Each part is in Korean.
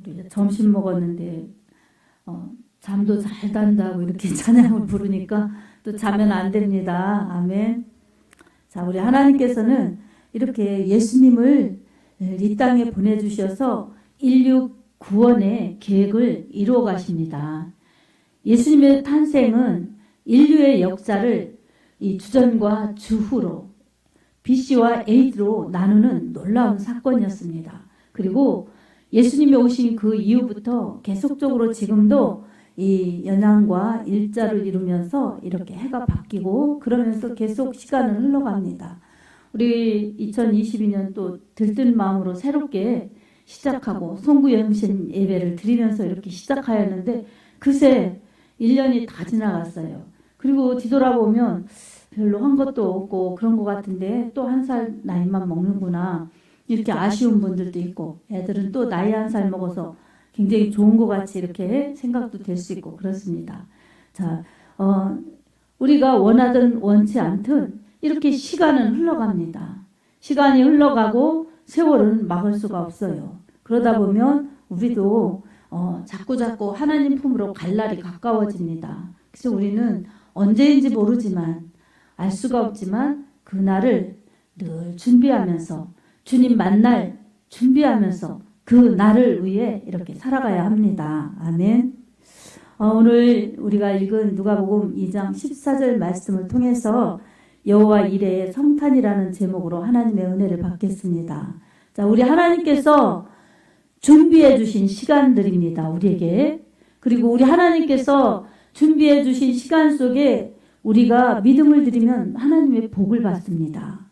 우리 점심 먹었는데 잠도 잘 잔다고 이렇게 찬양을 부르니까 또 자면 안 됩니다. 아멘. 자, 우리 하나님께서는 이렇게 예수님을 이 땅에 보내주셔서 인류 구원의 계획을 이루어 가십니다. 예수님의 탄생은 인류의 역사를 이 주전과 주후로 BC와 AD로 나누는 놀라운 사건이었습니다. 그리고 예수님이 오신 그 이후부터 계속적으로 지금도 이 연항과 일자를 이루면서 이렇게 해가 바뀌고 그러면서 계속 시간은 흘러갑니다. 우리 2022년 또 들뜬 마음으로 새롭게 시작하고 송구영신 예배를 드리면서 이렇게 시작하였는데 그새 1년이 다 지나갔어요. 그리고 뒤돌아보면 별로 한 것도 없고 그런 것 같은데 또 한 살 나이만 먹는구나 이렇게 아쉬운 분들도 있고 애들은 또 나이 한 살 먹어서 굉장히 좋은 것 같이 이렇게 생각도 될 수 있고 그렇습니다. 자, 우리가 원하든 원치 않든 이렇게 시간은 흘러갑니다. 시간이 흘러가고 세월은 막을 수가 없어요. 그러다 보면 우리도 자꾸자꾸 하나님 품으로 갈 날이 가까워집니다. 그래서 우리는 언제인지 모르지만 알 수가 없지만 그날을 늘 준비하면서 주님 만날 준비하면서 그 날을 위해 이렇게 살아가야 합니다. 아멘. 오늘 우리가 읽은 누가복음 2장 14절 말씀을 통해서 여호와 이레의 성탄이라는 제목으로 하나님의 은혜를 받겠습니다. 자, 우리 하나님께서 준비해 주신 시간들입니다. 우리에게. 그리고 우리 하나님께서 준비해 주신 시간 속에 우리가 믿음을 드리면 하나님의 복을 받습니다.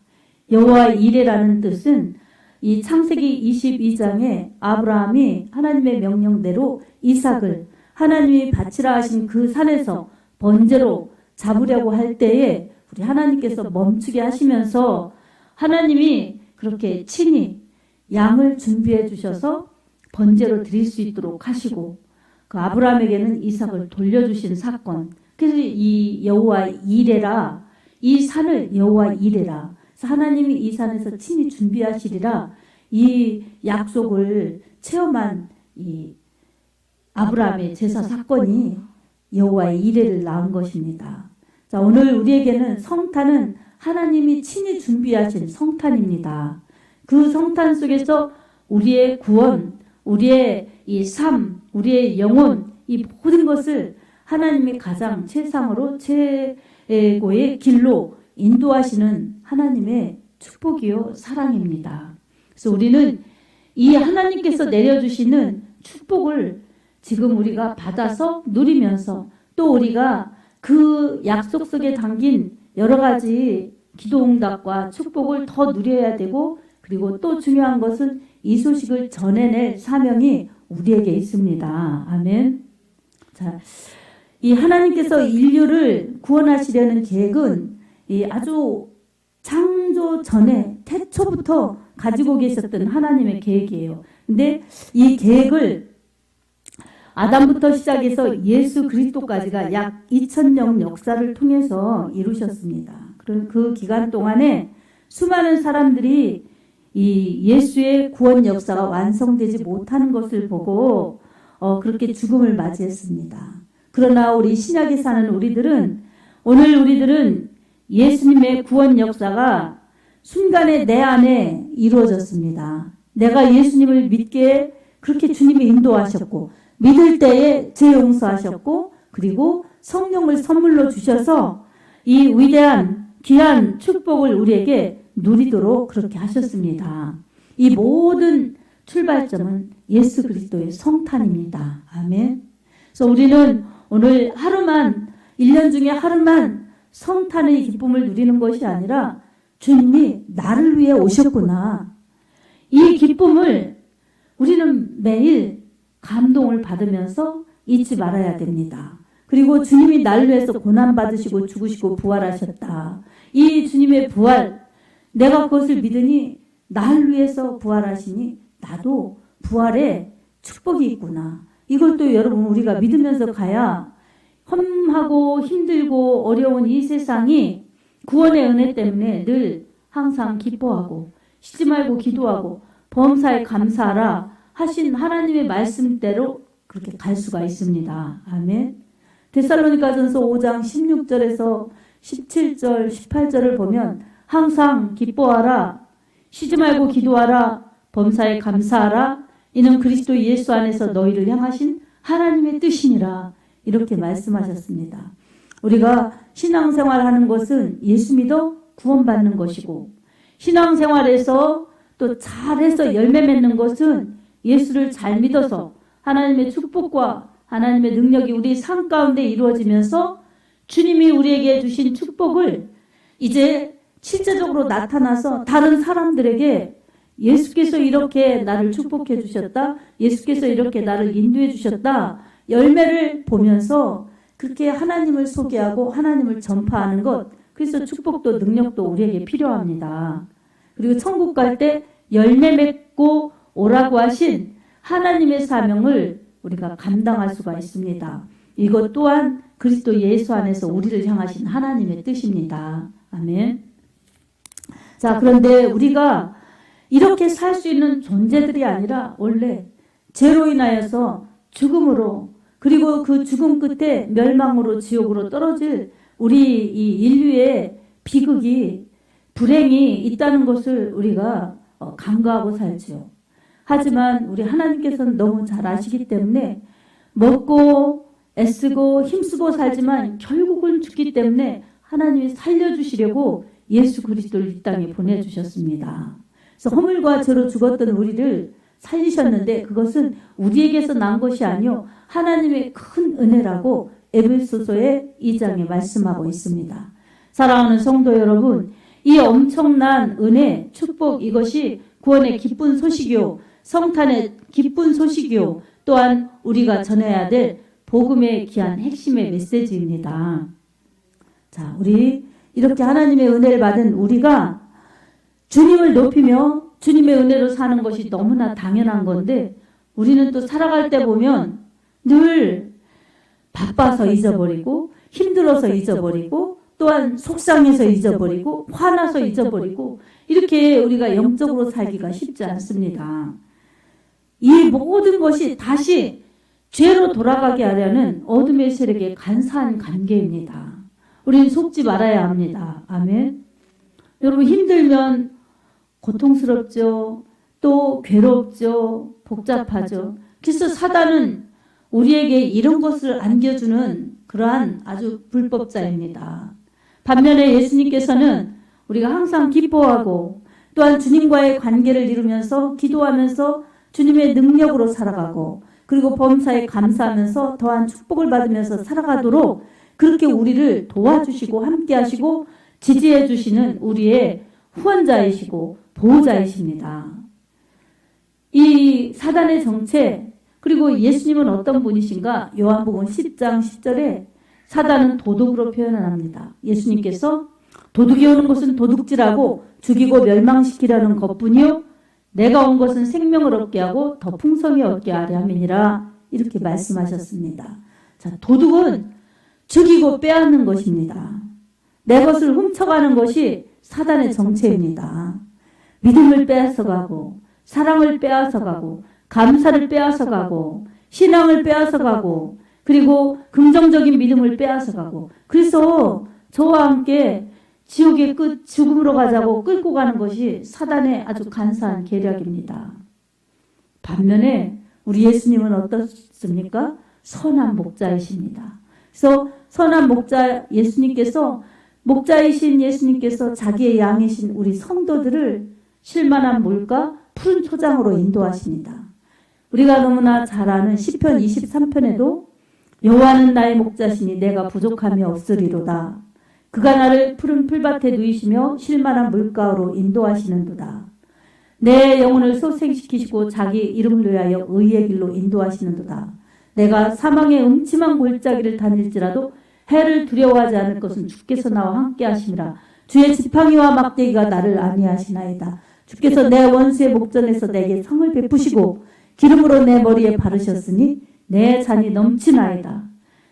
여호와 이레라는 뜻은 이 창세기 22장에 아브라함이 하나님의 명령대로 이삭을 하나님이 바치라 하신 그 산에서 번제로 잡으려고 할 때에 우리 하나님께서 멈추게 하시면서 하나님이 그렇게 친히 양을 준비해 주셔서 번제로 드릴 수 있도록 하시고 그 아브라함에게는 이삭을 돌려주신 사건. 그래서 이 여호와 이레라, 이 산을 여호와 이레라. 그래서 하나님이 이 산에서 친히 준비하시리라 이 약속을 체험한 이 아브라함의 제사 사건이 여호와 이레를 낳은 것입니다. 자, 오늘 우리에게는 성탄은 하나님이 친히 준비하신 성탄입니다. 그 성탄 속에서 우리의 구원, 우리의 이 삶, 우리의 영혼, 이 모든 것을 하나님이 가장 최상으로 최고의 길로 인도하시는 하나님의 축복이요 사랑입니다. 그래서 우리는 이 하나님께서 내려주시는 축복을 지금 우리가 받아서 누리면서 또 우리가 그 약속 속에 담긴 여러 가지 기도응답과 축복을 더 누려야 되고 그리고 또 중요한 것은 이 소식을 전해낼 사명이 우리에게 있습니다. 아멘. 자, 이 하나님께서 인류를 구원하시려는 계획은 이 아주 창조 전에 태초부터 가지고 계셨던 하나님의 계획이에요. 근데 이 계획을 아담부터 시작해서 예수 그리스도까지가 약 2000년 역사를 통해서 이루셨습니다. 그 기간 동안에 수많은 사람들이 이 예수의 구원 역사가 완성되지 못하는 것을 보고 그렇게 죽음을 맞이했습니다. 그러나 우리 신약에 사는 우리들은 오늘 우리들은 예수님의 구원 역사가 순간에 내 안에 이루어졌습니다. 내가 예수님을 믿게 그렇게 주님이 인도하셨고 믿을 때에 죄 용서하셨고 그리고 성령을 선물로 주셔서 이 위대한 귀한 축복을 우리에게 누리도록 그렇게 하셨습니다. 이 모든 출발점은 예수 그리스도의 성탄입니다. 아멘. 그래서 우리는 오늘 하루만 1년 중에 하루만 성탄의 기쁨을 누리는 것이 아니라 주님이 나를 위해 오셨구나. 이 기쁨을 우리는 매일 감동을 받으면서 잊지 말아야 됩니다. 그리고 주님이 나를 위해서 고난받으시고 죽으시고 부활하셨다. 이 주님의 부활, 내가 그것을 믿으니 나를 위해서 부활하시니 나도 부활의 축복이 있구나. 이걸 또 여러분 우리가 믿으면서 가야 험하고 힘들고 어려운 이 세상이 구원의 은혜 때문에 늘 항상 기뻐하고 쉬지 말고 기도하고 범사에 감사하라 하신 하나님의 말씀대로 그렇게 갈 수가 있습니다. 아멘. 데살로니가전서 5장 16절에서 17절, 18절을 보면 항상 기뻐하라, 쉬지 말고 기도하라, 범사에 감사하라, 이는 그리스도 예수 안에서 너희를 향하신 하나님의 뜻이니라, 이렇게 말씀하셨습니다. 우리가 신앙생활하는 것은 예수 믿어 구원받는 것이고, 신앙생활에서 또 잘해서 열매 맺는 것은 예수를 잘 믿어서 하나님의 축복과 하나님의 능력이 우리 삶 가운데 이루어지면서 주님이 우리에게 주신 축복을 이제 실제적으로 나타나서 다른 사람들에게 예수께서 이렇게 나를 축복해 주셨다, 예수께서 이렇게 나를 인도해 주셨다, 열매를 보면서 그렇게 하나님을 소개하고 하나님을 전파하는 것, 그래서 축복도 능력도 우리에게 필요합니다. 그리고 천국 갈 때 열매 맺고 오라고 하신 하나님의 사명을 우리가 감당할 수가 있습니다. 이것 또한 그리스도 예수 안에서 우리를 향하신 하나님의 뜻입니다. 아멘. 자, 그런데 우리가 이렇게 살 수 있는 존재들이 아니라 원래 죄로 인하여서 죽음으로, 그리고 그 죽음 끝에 멸망으로 지옥으로 떨어질 우리 이 인류의 비극이, 불행이 있다는 것을 우리가 간과하고 살죠. 하지만 우리 하나님께서는 너무 잘 아시기 때문에 먹고 애쓰고 힘쓰고 살지만 결국은 죽기 때문에 하나님이 살려주시려고 예수 그리스도를 이 땅에 보내주셨습니다. 그래서 허물과 죄로 죽었던 우리를 살리셨는데 그것은 우리에게서 난 것이 아니요 하나님의 큰 은혜라고 에베소서의 2장에 말씀하고 있습니다. 사랑하는 성도 여러분, 이 엄청난 은혜, 축복, 이것이 구원의 기쁜 소식이요, 성탄의 기쁜 소식이요, 또한 우리가 전해야 될 복음의 귀한 핵심의 메시지입니다. 자, 우리 이렇게 하나님의 은혜를 받은 우리가 주님을 높이며 주님의 은혜로 사는 것이 너무나 당연한 건데, 우리는 또 살아갈 때 보면 늘 바빠서 잊어버리고, 힘들어서 잊어버리고, 또한 속상해서 잊어버리고, 화나서 잊어버리고, 이렇게 우리가 영적으로 살기가 쉽지 않습니다. 이 모든 것이 다시 죄로 돌아가게 하려는 어둠의 세력의 간사한 관계입니다. 우리는 속지 말아야 합니다. 아멘. 여러분, 힘들면 고통스럽죠. 또 괴롭죠. 복잡하죠. 그래서 사단은 우리에게 이런 것을 안겨주는 그러한 아주 불법자입니다. 반면에 예수님께서는 우리가 항상 기뻐하고 또한 주님과의 관계를 이루면서 기도하면서 주님의 능력으로 살아가고, 그리고 범사에 감사하면서 더한 축복을 받으면서 살아가도록 그렇게 우리를 도와주시고 함께 하시고 지지해 주시는 우리의 후원자이시고 보호자이십니다. 이 사단의 정체, 그리고 예수님은 어떤 분이신가? 요한복음 10장 10절에 사단은 도둑으로 표현을 합니다. 예수님께서 도둑이 오는 것은 도둑질하고 죽이고 멸망시키려는 것뿐이요 내가 온 것은 생명을 얻게 하고 더 풍성히 얻게 하려 함이니라, 이렇게 말씀하셨습니다. 자, 도둑은 죽이고 빼앗는 것입니다. 내 것을 훔쳐가는 것이 사단의 정체입니다. 믿음을 빼앗아가고, 사랑을 빼앗아가고, 감사를 빼앗아가고, 신앙을 빼앗아가고, 그리고 긍정적인 믿음을 빼앗아가고, 그래서 저와 함께 지옥의 끝 죽음으로 가자고 끌고 가는 것이 사단의 아주 간사한 계략입니다. 반면에 우리 예수님은 어떻습니까? 선한 목자이십니다. 그래서 선한 목자 예수님께서, 목자이신 예수님께서 자기의 양이신 우리 성도들을 쉴만한 물과 푸른 초장으로 인도하십니다. 우리가 너무나 잘 아는 시편 23편에도 여호와는 나의 목자시니 내가 부족함이 없으리로다. 그가 나를 푸른 풀밭에 누이시며 쉴만한 물가로 인도하시는도다. 내 영혼을 소생시키시고 자기 이름을 위하여 의의 길로 인도하시는도다. 내가 사망의 음침한 골짜기를 다닐지라도 해를 두려워하지 않을 것은 주께서 나와 함께 하심이라. 주의 지팡이와 막대기가 나를 안위하시나이다. 주께서 내 원수의 목전에서 내게 성을 베푸시고 기름으로 내 머리에 바르셨으니 내 잔이 넘치나이다.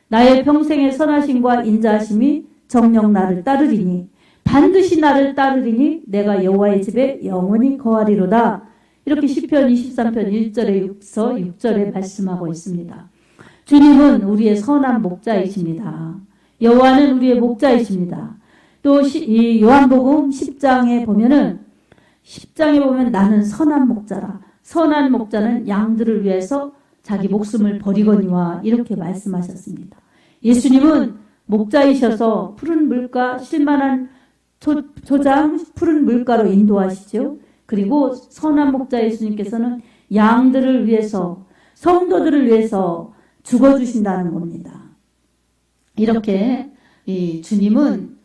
나의 평생의 선하심과 인자하심이 정녕 나를 따르리니 반드시 나를 따르리니 내가 여호와의 집에 영원히 거하리로다. 이렇게 시편 23편 1절에서 6절에 말씀하고 있습니다. 주님은 우리의 선한 목자이십니다. 여호와는 우리의 목자이십니다. 또 이 요한복음 10장에 보면 나는 선한 목자라. 선한 목자는 양들을 위해서 자기 목숨을 버리거니와 이렇게 말씀하셨습니다. 예수님은 목자이셔서 푸른 물가 쉴만한 초장 푸른 물가로 인도하시죠. 그리고 선한 목자 예수님께서는 양들을 위해서 성도들을 위해서 죽어주신다는 겁니다. 이렇게 이 주님은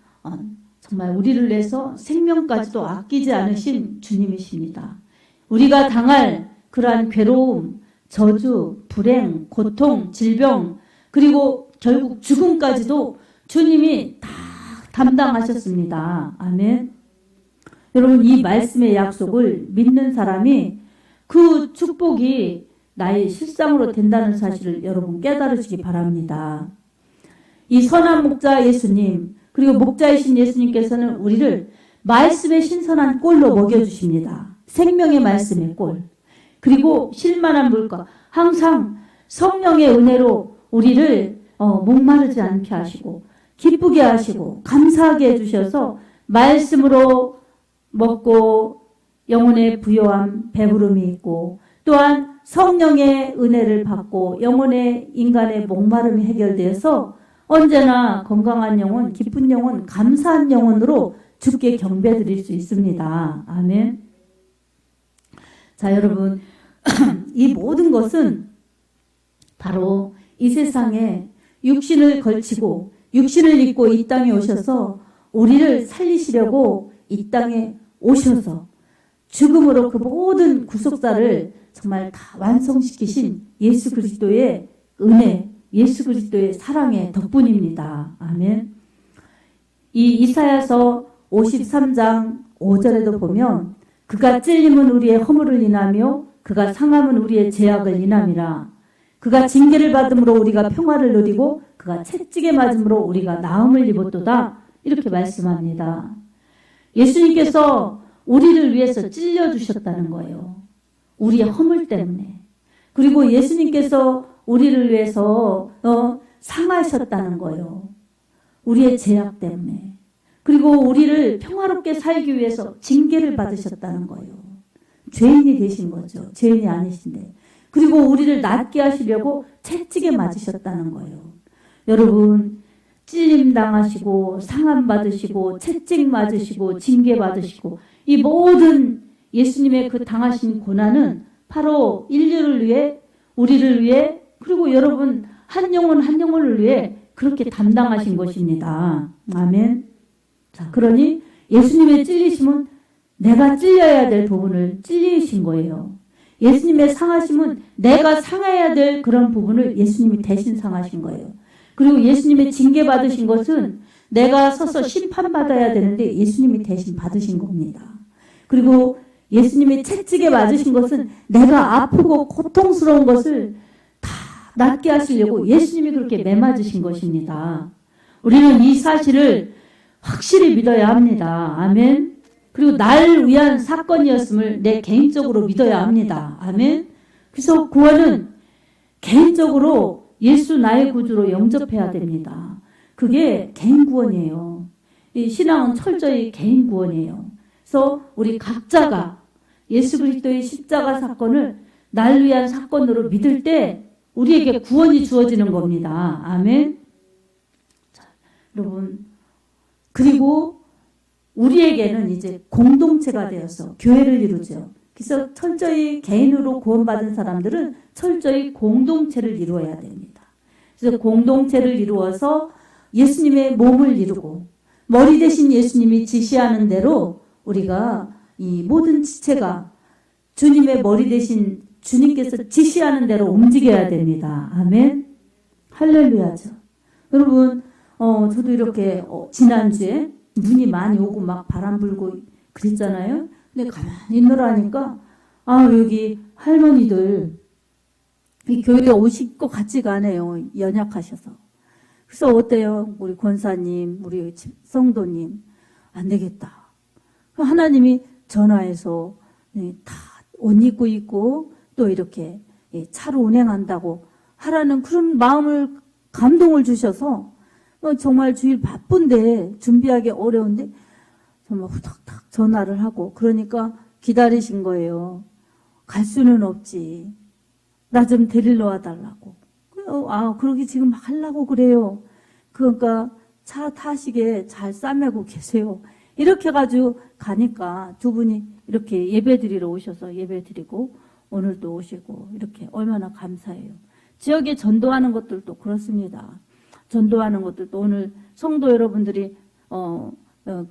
정말 우리를 위해서 생명까지도 아끼지 않으신 주님이십니다. 우리가 당할 그러한 괴로움, 저주, 불행, 고통, 질병, 그리고 결국 죽음까지도 주님이 다 담당하셨습니다. 아멘. 여러분, 이 말씀의 약속을 믿는 사람이 그 축복이 나의 실상으로 된다는 사실을 여러분 깨달으시기 바랍니다. 이 선한 목자 예수님, 그리고 목자이신 예수님께서는 우리를 말씀의 신선한 꼴로 먹여주십니다. 생명의 말씀의 꼴. 그리고 쉴만한 물가. 항상 성령의 은혜로 우리를 목마르지 않게 하시고 기쁘게 하시고 감사하게 해주셔서 말씀으로 먹고 영혼의 부요함, 배부름이 있고 또한 성령의 은혜를 받고 영혼의 인간의 목마름이 해결되어서 언제나 건강한 영혼, 기쁜 영혼, 감사한 영혼으로 주께 경배드릴 수 있습니다. 아멘. 자, 여러분, 이 모든 것은 바로 이 세상에 육신을 걸치고 육신을 입고 이 땅에 오셔서 우리를 살리시려고 이 땅에 오셔서 죽음으로 그 모든 구속사를 정말 다 완성시키신 예수 그리스도의 은혜, 예수 그리스도의 사랑의 덕분입니다. 아멘. 이 이사야서 53장 5절에도 보면 그가 찔림은 우리의 허물을 인하며 그가 상함은 우리의 죄악을 인함이라. 그가 징계를 받음으로 우리가 평화를 누리고 그가 채찍에 맞음으로 우리가 나음을 입었도다. 이렇게 말씀합니다. 예수님께서 우리를 위해서 찔려주셨다는 거예요. 우리의 허물 때문에. 그리고 예수님께서 우리를 위해서 상하셨다는 거예요. 우리의 죄악 때문에. 그리고 우리를 평화롭게 살기 위해서 징계를 받으셨다는 거예요. 죄인이 되신 거죠. 죄인이 아니신데. 그리고 우리를 낫게 하시려고 채찍에 맞으셨다는 거예요. 여러분, 찔림 당하시고 상함 받으시고 채찍 맞으시고 징계 받으시고 이 모든 예수님의 그 당하신 고난은 바로 인류를 위해, 우리를 위해, 그리고 여러분 한 영혼 한 영혼을 위해 그렇게 담당하신 것입니다. 아멘. 자, 그러니 예수님의 찔리심은 내가 찔려야 될 부분을 찔리신 거예요. 예수님의 상하심은 내가 상해야 될 그런 부분을 예수님이 대신 상하신 거예요. 그리고 예수님의 징계 받으신 것은 내가 서서 심판받아야 되는데 예수님이 대신 받으신 겁니다. 그리고 예수님이 채찍에 맞으신 것은 내가 아프고 고통스러운 것을 다 낫게 하시려고 예수님이 그렇게 매맞으신 것입니다. 우리는 이 사실을 확실히 믿어야 합니다. 아멘. 그리고 날 위한 사건이었음을 내 개인적으로 믿어야 합니다. 아멘. 그래서 구원은 개인적으로 예수 나의 구주로 영접해야 됩니다. 그게 개인 구원이에요. 이 신앙은 철저히 개인 구원이에요. 그래서 우리 각자가 예수 그리스도의 십자가 사건을 날 위한 사건으로 믿을 때 우리에게 구원이 주어지는 겁니다. 아멘. 자, 여러분, 그리고 우리에게는 이제 공동체가 되어서 교회를 이루죠. 그래서 철저히 개인으로 구원받은 사람들은 철저히 공동체를 이루어야 됩니다. 그래서 공동체를 이루어서 예수님의 몸을 이루고 머리 대신 예수님이 지시하는 대로 우리가 이 모든 지체가 주님의 머리 대신 주님께서 지시하는 대로 움직여야 됩니다. 아멘. 할렐루야죠. 여러분, 저도 이렇게 지난주에 눈이 많이 오고 막 바람 불고 그랬잖아요. 근데 가만히 있느라니까 여기 할머니들 이 교회에 오실 것 같지가 않아요. 연약하셔서. 그래서 어때요? 우리 권사님, 우리 성도님 안 되겠다. 하나님이 전화해서 다 옷 입고 있고 또 이렇게 차로 운행한다고 하라는 그런 마음을 감동을 주셔서 정말 주일 바쁜데 준비하기 어려운데 정말 후닥닥 전화를 하고 그러니까 기다리신 거예요. 갈 수는 없지. 나 좀 데리러 와달라고. 그러게 지금 하려고 그래요. 그러니까 차 타시게 잘 싸매고 계세요. 이렇게 해가지고 가니까 두 분이 이렇게 예배 드리러 오셔서 예배 드리고 오늘도 오시고 이렇게 얼마나 감사해요. 지역에 전도하는 것들도 그렇습니다. 전도하는 것들도 오늘 성도 여러분들이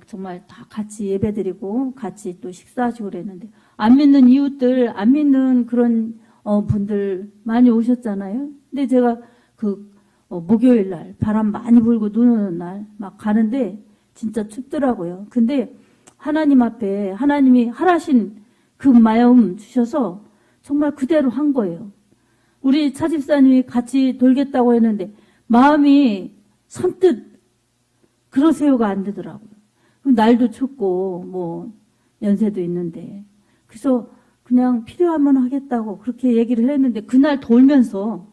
정말 다 같이 예배 드리고 같이 또 식사하시고 그랬는데 안 믿는 이웃들, 안 믿는 그런 분들 많이 오셨잖아요. 근데 제가 목요일 날 바람 많이 불고 눈 오는 날 막 가는데 진짜 춥더라고요. 근데 하나님 앞에 하나님이 하라신 그 마음 주셔서 정말 그대로 한 거예요. 우리 차집사님이 같이 돌겠다고 했는데 마음이 선뜻 그러세요가 안 되더라고요. 날도 춥고 뭐 연세도 있는데 그래서 그냥 필요하면 하겠다고 그렇게 얘기를 했는데 그날 돌면서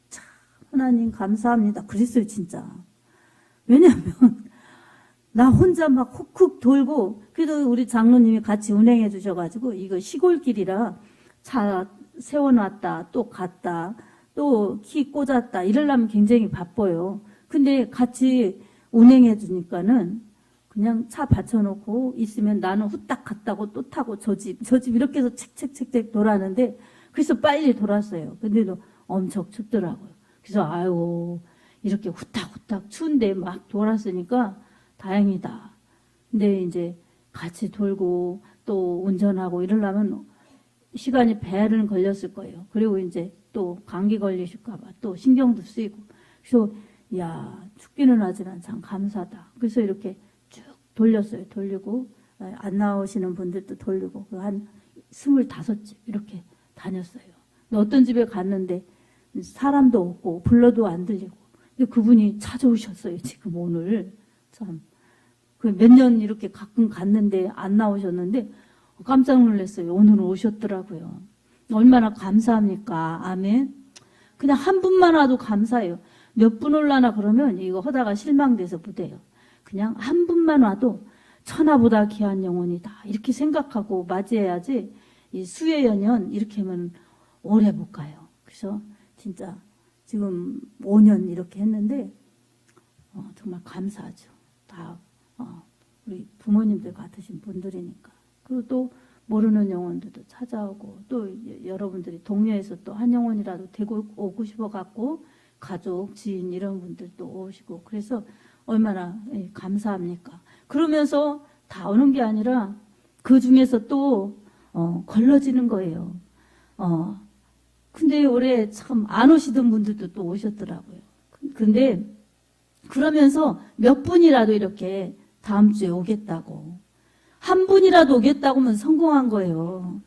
참 하나님 감사합니다 그랬어요 진짜. 왜냐하면 나 혼자 막 훅훅 돌고 그래도 우리 장로님이 같이 운행해 주셔가지고 이거 시골길이라 차 세워놨다 또 갔다 또 키 꽂았다 이러려면 굉장히 바빠요. 근데 같이 운행해 주니까는 그냥 차 받쳐놓고 있으면 나는 후딱 갔다고 또 타고 저 집 이렇게 해서 책책책책 돌았는데 그래서 빨리 돌았어요. 근데도 엄청 춥더라고요. 그래서 아유 이렇게 후딱후딱 추운데 막 돌았으니까 다행이다. 근데 이제 같이 돌고 또 운전하고 이러려면 시간이 배는 걸렸을 거예요. 그리고 이제 또 감기 걸리실까봐 또 신경도 쓰이고. 그래서 야 춥기는 하지만 참 감사하다. 그래서 이렇게 쭉 돌렸어요. 돌리고 안 나오시는 분들도 돌리고 한 25집 이렇게 다녔어요. 어떤 집에 갔는데 사람도 없고 불러도 안 들리고 근데 그분이 찾아오셨어요. 지금 오늘 참 몇 년 이렇게 가끔 갔는데 안 나오셨는데 깜짝 놀랐어요. 오늘 오셨더라고요. 얼마나 감사합니까? 아멘. 그냥 한 분만 와도 감사해요. 몇 분 올라나 그러면 이거 하다가 실망돼서 못해요. 그냥 한 분만 와도 천하보다 귀한 영혼이다. 이렇게 생각하고 맞이해야지 이 수의 연연 이렇게 하면 오래 못 가요. 그래서 진짜 지금 5년 이렇게 했는데 정말 감사하죠. 다 우리 부모님들 같으신 분들이니까. 그리고 또 모르는 영혼들도 찾아오고 또 여러분들이 동료에서 또 한 영혼이라도 되고 오고 싶어 갖고 가족, 지인 이런 분들도 오시고 그래서 얼마나 감사합니까. 그러면서 다 오는 게 아니라 그 중에서 또 걸러지는 거예요. 근데 올해 참 안 오시던 분들도 또 오셨더라고요. 근데 그러면서 몇 분이라도 이렇게 다음 주에 오겠다고 한 분이라도 오겠다고 하면 성공한 거예요.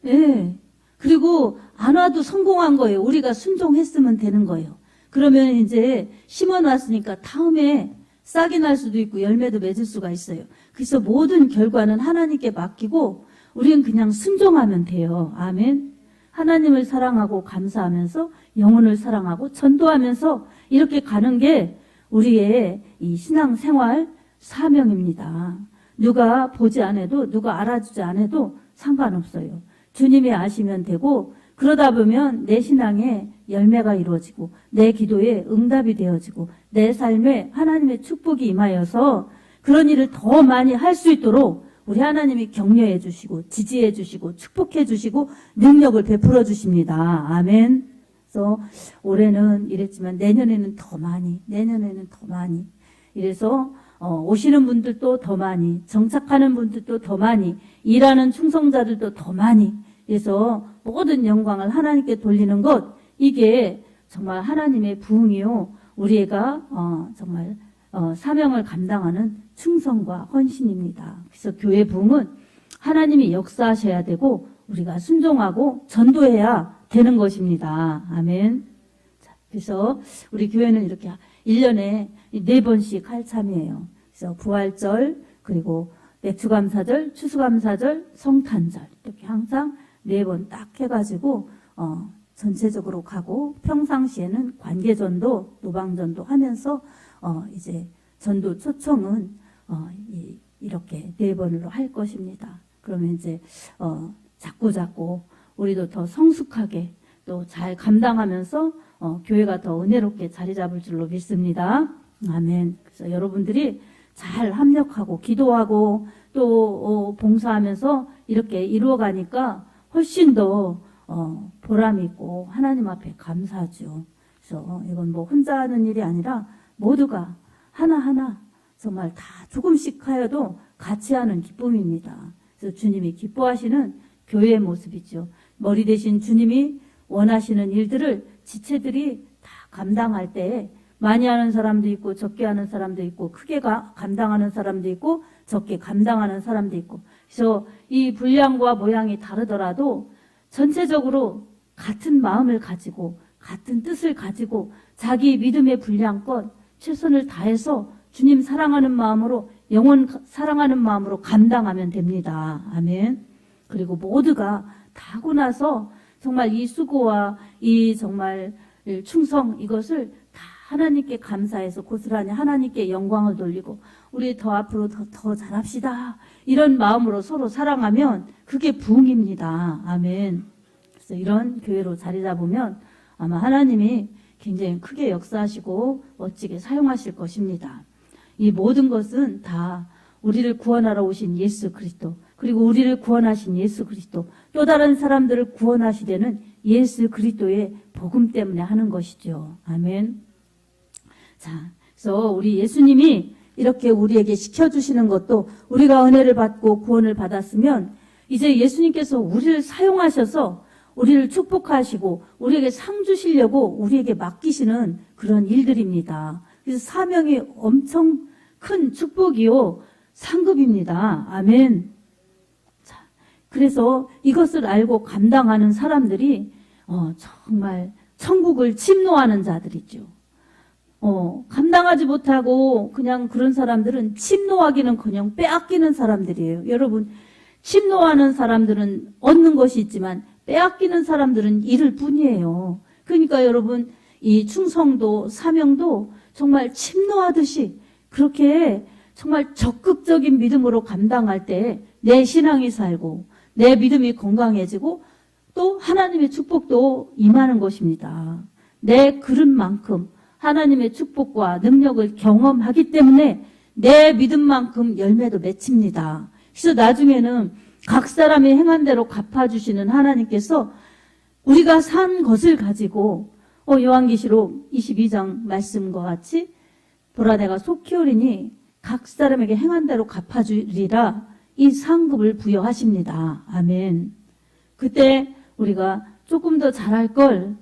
예. 그리고 안 와도 성공한 거예요. 우리가 순종했으면 되는 거예요. 그러면 이제 심어놨으니까 다음에 싹이 날 수도 있고 열매도 맺을 수가 있어요. 그래서 모든 결과는 하나님께 맡기고 우리는 그냥 순종하면 돼요. 아멘. 하나님을 사랑하고 감사하면서 영혼을 사랑하고 전도하면서 이렇게 가는 게 우리의 이 신앙생활 사명입니다. 누가 보지 않아도 누가 알아주지 않아도 상관없어요. 주님이 아시면 되고 그러다 보면 내 신앙에 열매가 이루어지고 내 기도에 응답이 되어지고 내 삶에 하나님의 축복이 임하여서 그런 일을 더 많이 할 수 있도록 우리 하나님이 격려해 주시고 지지해 주시고 축복해 주시고 능력을 베풀어 주십니다. 아멘. 그래서 올해는 이랬지만 내년에는 더 많이 이래서 오시는 분들도 더 많이 정착하는 분들도 더 많이 일하는 충성자들도 더 많이 그래서 모든 영광을 하나님께 돌리는 것 이게 정말 하나님의 부흥이요 우리가 정말 사명을 감당하는 충성과 헌신입니다. 그래서 교회 부흥은 하나님이 역사하셔야 되고 우리가 순종하고 전도해야 되는 것입니다. 아멘. 자, 그래서 우리 교회는 이렇게 1년에 4번씩 할 참이에요. 그래서 부활절 그리고 맥주감사절, 추수감사절, 성탄절 이렇게 항상 4번 딱 해가지고 전체적으로 가고 평상시에는 관계전도 노방전도 하면서 이제 전도 초청은 이렇게 4번으로 할 것입니다. 그러면 이제 자꾸 우리도 더 성숙하게 또 잘 감당하면서 교회가 더 은혜롭게 자리 잡을 줄로 믿습니다. 아멘. 그래서 여러분들이 잘 합력하고 기도하고 또 봉사하면서 이렇게 이루어가니까 훨씬 더 보람 있고 하나님 앞에 감사하죠. 그래서 이건 뭐 혼자 하는 일이 아니라 모두가 하나하나 정말 다 조금씩 하여도 같이 하는 기쁨입니다. 그래서 주님이 기뻐하시는 교회의 모습이죠. 머리 대신 주님이 원하시는 일들을 지체들이 다 감당할 때 많이 하는 사람도 있고 적게 하는 사람도 있고 크게 감당하는 사람도 있고 적게 감당하는 사람도 있고 그래서 이 분량과 모양이 다르더라도 전체적으로 같은 마음을 가지고 같은 뜻을 가지고 자기 믿음의 분량껏 최선을 다해서 주님 사랑하는 마음으로 영혼 사랑하는 마음으로 감당하면 됩니다. 아멘. 그리고 모두가 다 하고 나서 정말 이 수고와 이 정말 충성 이것을 다 하나님께 감사해서 고스란히 하나님께 영광을 돌리고 우리 더 앞으로 더 잘합시다. 이런 마음으로 서로 사랑하면 그게 부흥입니다. 아멘. 그래서 이런 교회로 자리 잡으면 아마 하나님이 굉장히 크게 역사하시고 멋지게 사용하실 것입니다. 이 모든 것은 다 우리를 구원하러 오신 예수 그리스도 그리고 우리를 구원하신 예수 그리스도 또 다른 사람들을 구원하시려는 예수 그리스도의 복음 때문에 하는 것이죠. 아멘. 자, 그래서 우리 예수님이 이렇게 우리에게 시켜주시는 것도 우리가 은혜를 받고 구원을 받았으면 이제 예수님께서 우리를 사용하셔서 우리를 축복하시고 우리에게 상 주시려고 우리에게 맡기시는 그런 일들입니다. 그래서 사명이 엄청 큰 축복이요 상급입니다. 아멘. 자, 그래서 이것을 알고 감당하는 사람들이 정말 천국을 침노하는 자들이죠. 감당하지 못하고 그냥 그런 사람들은 침노하기는커녕 빼앗기는 사람들이에요. 여러분, 침노하는 사람들은 얻는 것이 있지만 빼앗기는 사람들은 잃을 뿐이에요. 그러니까 여러분, 이 충성도 사명도 정말 침노하듯이 그렇게 정말 적극적인 믿음으로 감당할 때 내 신앙이 살고 내 믿음이 건강해지고 또 하나님의 축복도 임하는 것입니다. 내 그릇만큼 하나님의 축복과 능력을 경험하기 때문에 내 믿음만큼 열매도 맺힙니다. 그래서 나중에는 각 사람이 행한 대로 갚아주시는 하나님께서 우리가 산 것을 가지고 요한계시록 22장 말씀과 같이 보라 내가 속히 오리니 각 사람에게 행한 대로 갚아주리라 이 상급을 부여하십니다. 아멘. 그때 우리가 조금 더 잘할 걸,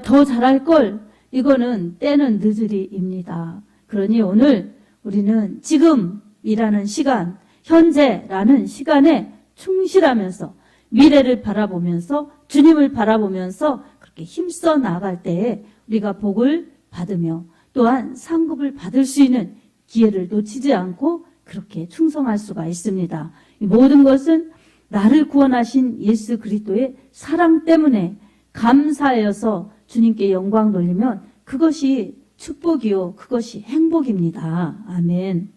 더 잘할 걸, 이거는 때는 늦으리입니다. 그러니 오늘 우리는 지금이라는 시간, 현재라는 시간에 충실하면서 미래를 바라보면서 주님을 바라보면서 그렇게 힘써 나아갈 때에 우리가 복을 받으며 또한 상급을 받을 수 있는 기회를 놓치지 않고 그렇게 충성할 수가 있습니다. 이 모든 것은 나를 구원하신 예수 그리스도의 사랑 때문에 감사하여서 주님께 영광 돌리면 그것이 축복이요 그것이 행복입니다. 아멘.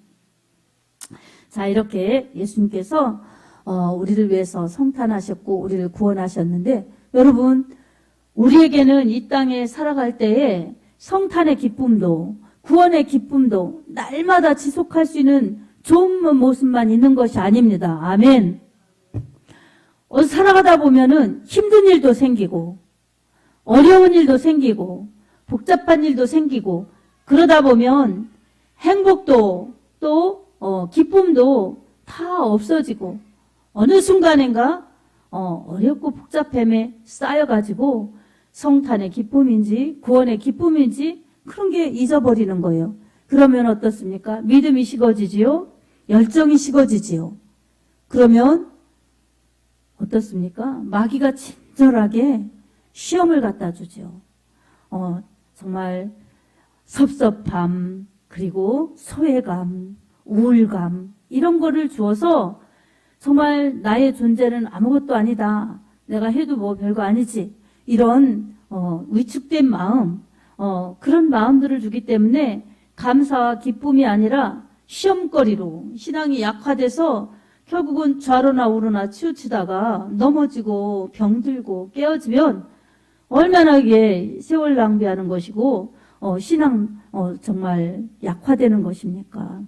자, 이렇게 예수님께서 우리를 위해서 성탄하셨고 우리를 구원하셨는데 여러분 우리에게는 이 땅에 살아갈 때에 성탄의 기쁨도 구원의 기쁨도 날마다 지속할 수 있는 좋은 모습만 있는 것이 아닙니다. 아멘. 살아가다 보면은 힘든 일도 생기고 어려운 일도 생기고 복잡한 일도 생기고 그러다 보면 행복도 또 기쁨도 다 없어지고 어느 순간인가 어렵고 복잡함에 쌓여가지고 성탄의 기쁨인지 구원의 기쁨인지 그런 게 잊어버리는 거예요. 그러면 어떻습니까? 믿음이 식어지지요? 열정이 식어지지요? 그러면 어떻습니까? 마귀가 친절하게 시험을 갖다 주죠. 정말 섭섭함, 그리고 소외감, 우울감 이런 거를 주어서 정말 나의 존재는 아무것도 아니다. 내가 해도 뭐 별거 아니지. 이런 위축된 마음, 그런 마음들을 주기 때문에 감사와 기쁨이 아니라 시험거리로 신앙이 약화돼서 결국은 좌로나 우로나 치우치다가 넘어지고 병들고 깨어지면 얼마나 이게 세월 낭비하는 것이고 신앙 정말 약화되는 것입니까?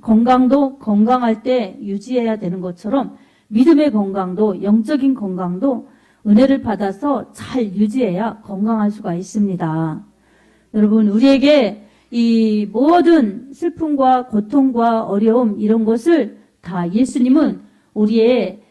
건강도 건강할 때 유지해야 되는 것처럼 믿음의 건강도 영적인 건강도 은혜를 받아서 잘 유지해야 건강할 수가 있습니다. 여러분, 우리에게 이 모든 슬픔과 고통과 어려움 이런 것을 다 예수님은 우리의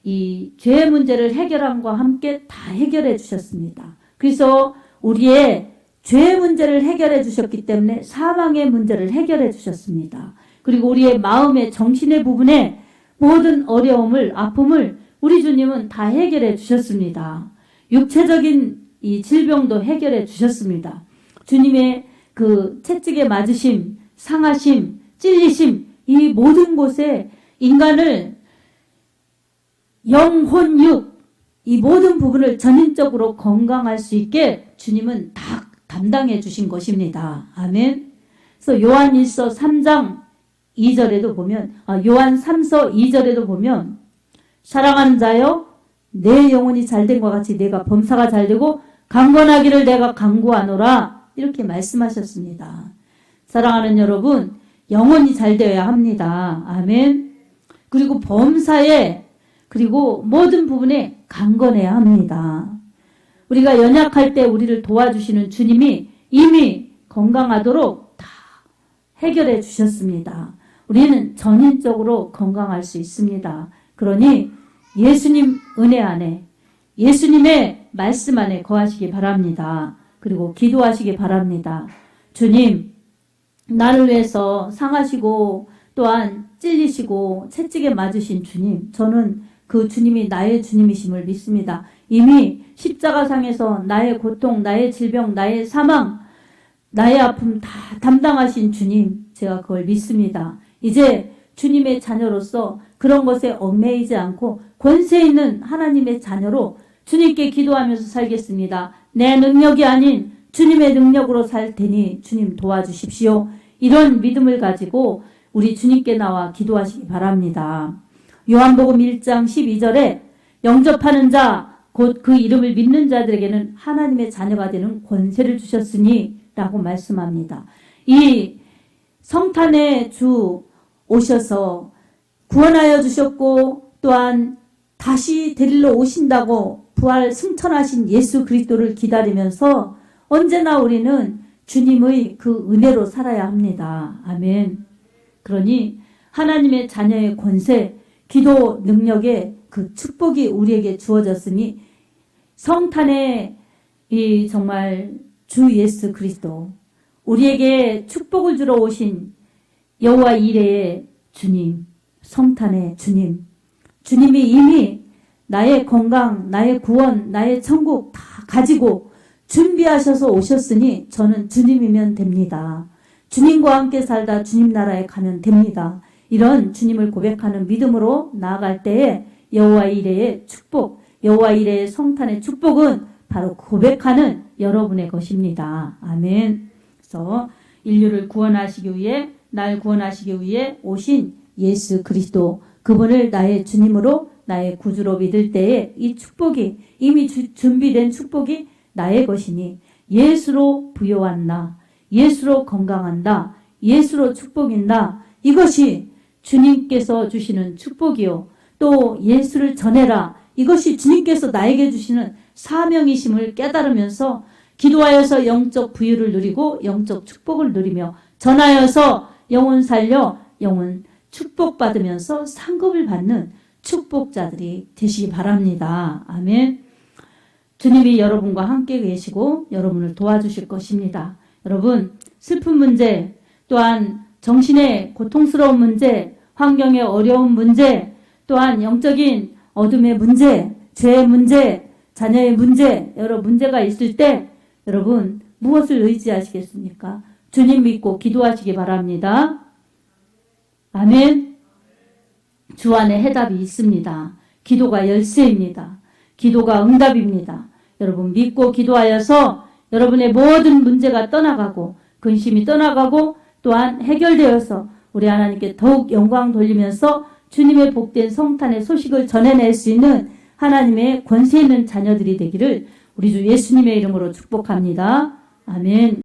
이 죄의 문제를 해결함과 함께 다 해결해 주셨습니다. 그래서 우리의 죄의 문제를 해결해 주셨기 때문에 사망의 문제를 해결해 주셨습니다. 그리고 우리의 마음의 정신의 부분에 모든 어려움을 아픔을 우리 주님은 다 해결해 주셨습니다. 육체적인 이 질병도 해결해 주셨습니다. 주님의 그 채찍에 맞으심, 상하심, 찔리심 이 모든 곳에 인간을 영혼, 육 이 모든 부분을 전인적으로 건강할 수 있게 주님은 다 담당해 주신 것입니다. 아멘. 그래서 요한 1서 3장 2절에도 보면 요한 3서 2절에도 보면 사랑하는 자여 내 영혼이 잘된 것 같이 내가 범사가 잘되고 강건하기를 내가 강구하노라 이렇게 말씀하셨습니다. 사랑하는 여러분, 영혼이 잘되어야 합니다. 아멘. 그리고 범사에 그리고 모든 부분에 강건해야 합니다. 우리가 연약할 때 우리를 도와주시는 주님이 이미 건강하도록 다 해결해 주셨습니다. 우리는 전인적으로 건강할 수 있습니다. 그러니 예수님 은혜 안에 예수님의 말씀 안에 거하시기 바랍니다. 그리고 기도하시기 바랍니다. 주님, 나를 위해서 상하시고 또한 찔리시고 채찍에 맞으신 주님, 저는 그 주님이 나의 주님이심을 믿습니다. 이미 십자가상에서 나의 고통, 나의 질병, 나의 사망, 나의 아픔 다 담당하신 주님, 제가 그걸 믿습니다. 이제 주님의 자녀로서 그런 것에 얽매이지 않고 권세 있는 하나님의 자녀로 주님께 기도하면서 살겠습니다. 내 능력이 아닌 주님의 능력으로 살 테니 주님 도와주십시오. 이런 믿음을 가지고 우리 주님께 나와 기도하시기 바랍니다. 요한복음 1장 12절에 영접하는 자, 곧 그 이름을 믿는 자들에게는 하나님의 자녀가 되는 권세를 주셨으니 라고 말씀합니다. 이 성탄의 주 오셔서 구원하여 주셨고 또한 다시 데리러 오신다고 부활 승천하신 예수 그리스도를 기다리면서 언제나 우리는 주님의 그 은혜로 살아야 합니다. 아멘. 그러니 하나님의 자녀의 권세, 기도 능력의 그 축복이 우리에게 주어졌으니 성탄의 이 정말 주 예수 그리스도, 우리에게 축복을 주러 오신 여호와 이레의 주님, 성탄의 주님, 주님이 이미 나의 건강, 나의 구원, 나의 천국 다 가지고 준비하셔서 오셨으니 저는 주님이면 됩니다. 주님과 함께 살다 주님 나라에 가면 됩니다. 이런 주님을 고백하는 믿음으로 나아갈 때에 여호와 이레의 축복, 여호와 이레의 성탄의 축복은 바로 고백하는 여러분의 것입니다. 아멘. 그래서 인류를 구원하시기 위해, 날 구원하시기 위해 오신 예수 그리스도, 그분을 나의 주님으로 나의 구주로 믿을 때에 이 축복이 이미 준비된 축복이 나의 것이니 예수로 부요한 나, 예수로 건강한다, 예수로 축복인다. 이것이 주님께서 주시는 축복이요. 또 예수를 전해라. 이것이 주님께서 나에게 주시는 사명이심을 깨달으면서 기도하여서 영적 부유를 누리고 영적 축복을 누리며 전하여서 영혼 살려 영혼 축복받으면서 상급을 받는 축복자들이 되시기 바랍니다. 아멘. 주님이 여러분과 함께 계시고 여러분을 도와주실 것입니다. 여러분, 슬픈 문제, 또한 정신의 고통스러운 문제, 환경의 어려운 문제, 또한 영적인 어둠의 문제, 죄의 문제, 자녀의 문제, 여러 문제가 있을 때 여러분 무엇을 의지하시겠습니까? 주님 믿고 기도하시기 바랍니다. 아멘. 주 안에 해답이 있습니다. 기도가 열쇠입니다. 기도가 응답입니다. 여러분 믿고 기도하여서 여러분의 모든 문제가 떠나가고 근심이 떠나가고 또한 해결되어서 우리 하나님께 더욱 영광 돌리면서 주님의 복된 성탄의 소식을 전해낼 수 있는 하나님의 권세 있는 자녀들이 되기를 우리 주 예수님의 이름으로 축복합니다. 아멘.